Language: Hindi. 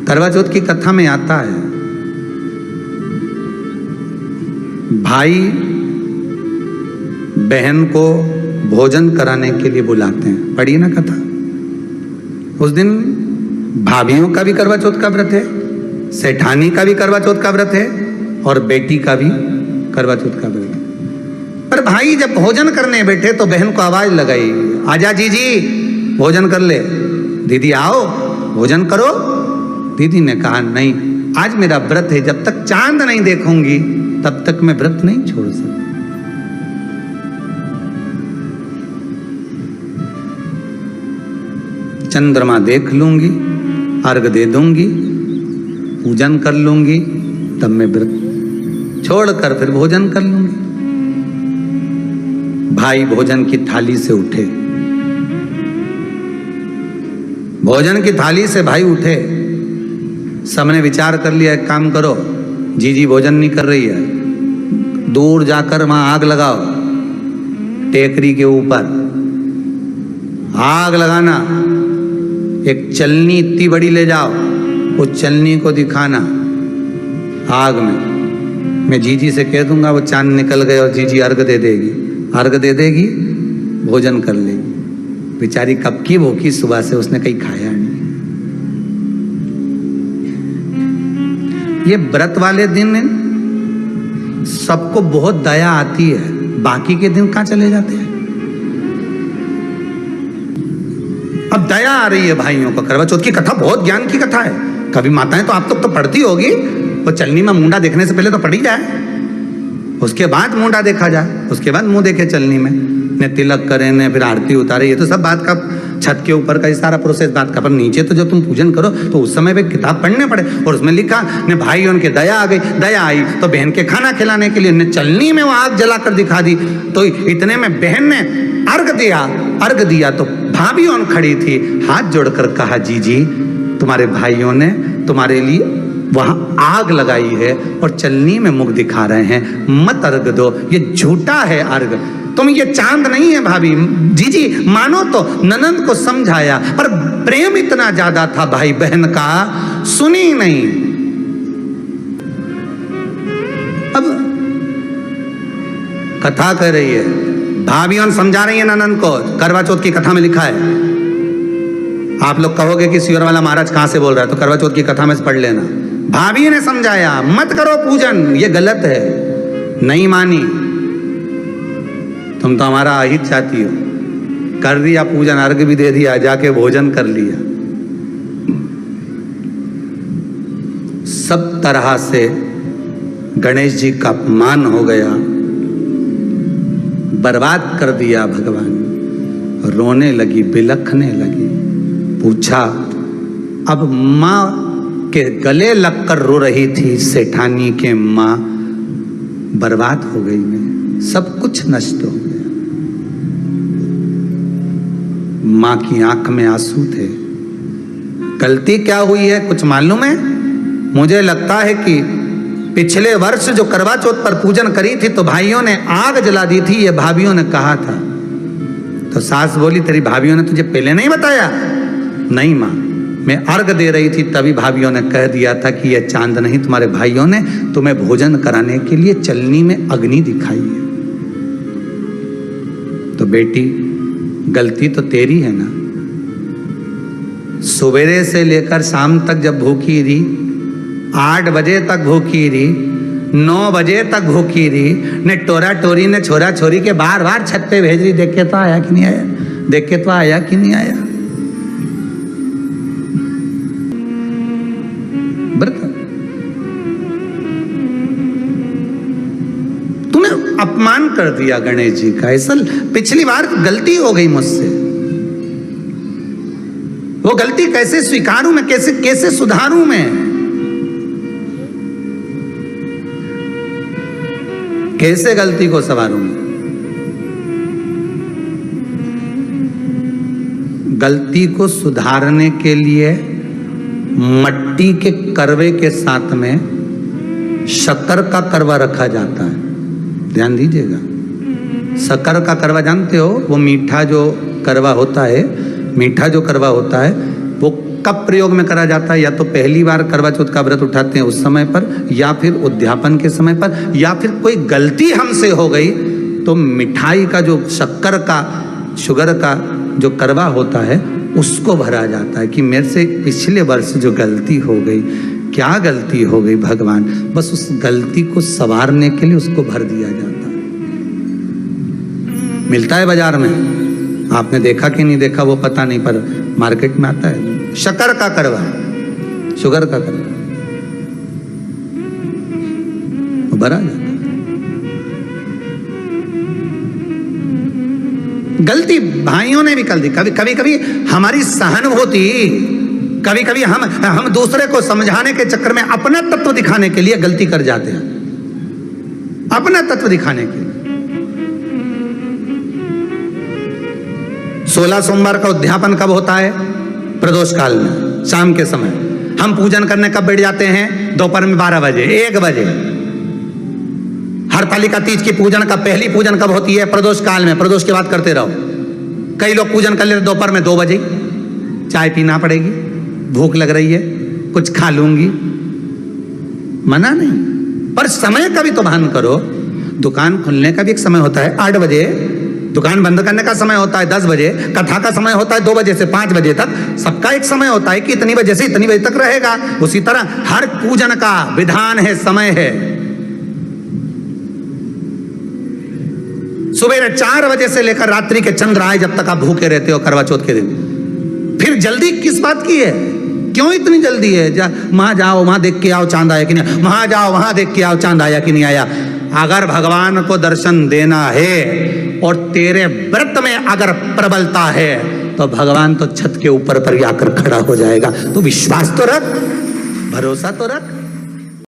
करवा चौथ की कथा में आता है, भाई बहन को भोजन कराने के लिए बुलाते हैं। पढ़िए ना कथा। उस दिन भाभीियों का भी करवा चौथ का व्रत है, सेठानी का भी करवा चौथ का व्रत है और बेटी का भी करवा चौथ का व्रत है। पर भाई जब भोजन करने बैठे तो बहन को आवाज लगाई, आजा जीजी भोजन कर ले। दीदी आओ भोजन करो। दीदी ने कहा नहीं, आज मेरा व्रत है, जब तक चांद नहीं देखूंगी तब तक मैं व्रत नहीं छोड़ सकती। चंद्रमा देख लूंगी, अर्घ दे दूंगी, पूजन कर लूंगी, तब मैं व्रत छोड़कर फिर भोजन कर लूंगी। भाई भोजन की थाली से उठे, भोजन की थाली से भाई उठे। सबने विचार कर लिया, एक काम करो, जीजी भोजन नहीं कर रही है, दूर जाकर वहां आग लगाओ, टेकरी के ऊपर आग लगाना, एक चलनी इतनी बड़ी ले जाओ, उस चलनी को दिखाना आग में। मैं जीजी से कह दूंगा, वो चांद निकल गए और जीजी अर्घ दे देगी, अर्घ दे देगी, भोजन कर लेगी। बेचारी कब की भूखी, सुबह से उसने कहीं खाया नहीं। ये व्रत वाले दिन सबको बहुत दया आती है, बाकी के दिन कहां चले जाते हैं। अब दया आ रही है भाइयों को। करवा चौथ की कथा बहुत ज्ञान की कथा है। कभी माताएं तो आप तो पढ़ती होगी, वो चलनी में मुंडा देखने से पहले तो पढ़ी जाए, उसके बाद मुंडा देखा जाए, उसके बाद मुंह देखे चलनी में, ने तिलक करे, ने फिर आरती उतारे। ये तो सब बात का छत के ऊपर का ये सारा प्रोसेस बात का। पर नीचे तो जब तुम पूजन करो तो उस समय पे किताब पढ़ने पड़े, और उसमें लिखा ने भाई उनके दया आ गई, दया आई तो बहन के खाना खिलाने के लिए ने चलनी में वो आग जलाकर दिखा दी। तो इतने में बहन ने अर्घ दिया तो भाभी उन खड़ी थी, हाथ जोड़कर कहा, जीजी तुम्हारे भाइयों ने तुम्हारे लिए वहां आग लगाई है और चलनी में मुख दिखा रहे हैं, मत अर्घ दो, ये झूठा है अर्घ, तुम ये चांद नहीं है भाभी। जीजी मानो तो ननंद को समझाया, पर प्रेम इतना ज्यादा था भाई बहन का, सुनी नहीं। अब कथा कह रही है, भाभियों समझा रही है ननंद को। करवा चौथ की कथा में लिखा है। आप लोग कहोगे कि सियोर वाला महाराज कहां से बोल रहा है, तो करवा चौथ की कथा में पढ़ लेना। भाभी ने समझाया, मत करो पूजन, ये गलत है। नहीं मानी, तुम तो हमारा अहित चाहती हो। कर दिया पूजन, अर्घ भी दे दिया, जाके भोजन कर लिया। सब तरह से गणेश जी का अपमान हो गया, बर्बाद कर दिया भगवान। रोने लगी, बिलखने लगी। पूछा, अब माँ के गले लगकर रो रही थी सेठानी के माँ, बर्बाद हो गई मैं, सब कुछ नष्ट हो गया। माँ की आंख में आंसू थे। गलती क्या हुई है कुछ मालूम है? मुझे लगता है कि पिछले वर्ष जो करवा चौथ पर पूजन करी थी तो भाइयों ने आग जला दी थी, ये भाभियों ने कहा था। तो सास बोली, तेरी भाभियों ने तुझे पहले नहीं बताया? नहीं माँ, मैं अर्घ दे रही थी तभी भाभियों ने कह दिया था कि यह चांद नहीं, तुम्हारे भाइयों ने तुम्हें भोजन कराने के लिए चलनी में अग्नि दिखाई है। तो बेटी गलती तो तेरी है ना। सवेरे से लेकर शाम तक जब भूखी रही, 8 बजे तक भूखी रही, 9 बजे तक भूखी रही, ने टोरा टोरी ने छोरा छोरी के बार बार छत पे भेज रही, देख के तो आया कि नहीं आया, देख के तो आया कि नहीं आया। तूने अपमान कर दिया गणेश जी का। ऐसा पिछली बार गलती हो गई मुझसे, वो गलती कैसे स्वीकारूं मैं, कैसे सुधारूं मैं, कैसे गलती को संवारूं? गलती को सुधारने के लिए मट्टी के करवे के साथ में शक्कर का करवा रखा जाता है। ध्यान दीजिएगा, शक्कर का करवा जानते हो, वो मीठा जो करवा होता है, मीठा जो करवा होता है वो कब प्रयोग में करा जाता है? या तो पहली बार करवा चौथ का व्रत उठाते हैं उस समय पर, या फिर उद्यापन के समय पर, या फिर कोई गलती हमसे हो गई तो मिठाई का जो शक्कर का, शुगर का जो करवा होता है उसको भरा जाता है कि मेरे से पिछले वर्ष जो गलती हो गई, क्या गलती हो गई भगवान, बस उस गलती को संवारने के लिए उसको भर दिया जाता है। मिलता है बाजार में, आपने देखा कि नहीं देखा वो पता नहीं, पर मार्केट में आता है शक्कर का करवा, शुगर का करवा, वो भरा जाता है। गलती भाइयों ने भी कर दी, कभी कभी हमारी सहानुभूति, कभी कभी हम दूसरे को समझाने के चक्कर में अपना तत्व दिखाने के लिए गलती कर जाते हैं, अपना तत्व दिखाने के लिए। 16 सोमवार का उद्यापन कब होता है? प्रदोष काल में, शाम के समय। हम पूजन करने कब बैठ जाते हैं? दोपहर में 12 बजे, 1 बजे। हरतालिका तीज की पूजन का पहली पूजन कब होती है? प्रदोष काल में। प्रदोष के बाद करते रहो। कई लोग पूजन कर लेते दोपहर में 2 बजे। चाय पीना पड़ेगी, भूख लग रही है, कुछ खा लूंगी, मना नहीं, पर समय का भी तो भान करो। दुकान खुलने का भी एक समय होता है 8 बजे, दुकान बंद करने का समय होता है 10 बजे, कथा का समय होता है 2 बजे से 5 बजे तक। सबका एक समय होता है कि इतनी बजे से इतनी बजे तक रहेगा। उसी तरह हर पूजन का विधान है, समय है। सुबह 4 बजे से लेकर रात्रि के चंद्र आए जब तक आप भूखे रहते हो करवा चौथ के दिन। फिर जल्दी किस बात की है? क्यों इतनी जल्दी है? वहां जाओ, वहां देख के आओ चांद आया कि नहीं, वहां जाओ, वहां देख के आओ चांद आया कि नहीं आया। अगर भगवान को दर्शन देना है और तेरे व्रत में अगर प्रबलता है तो भगवान तो छत के ऊपर पर आकर खड़ा हो जाएगा। तो विश्वास तो रख, भरोसा तो रख।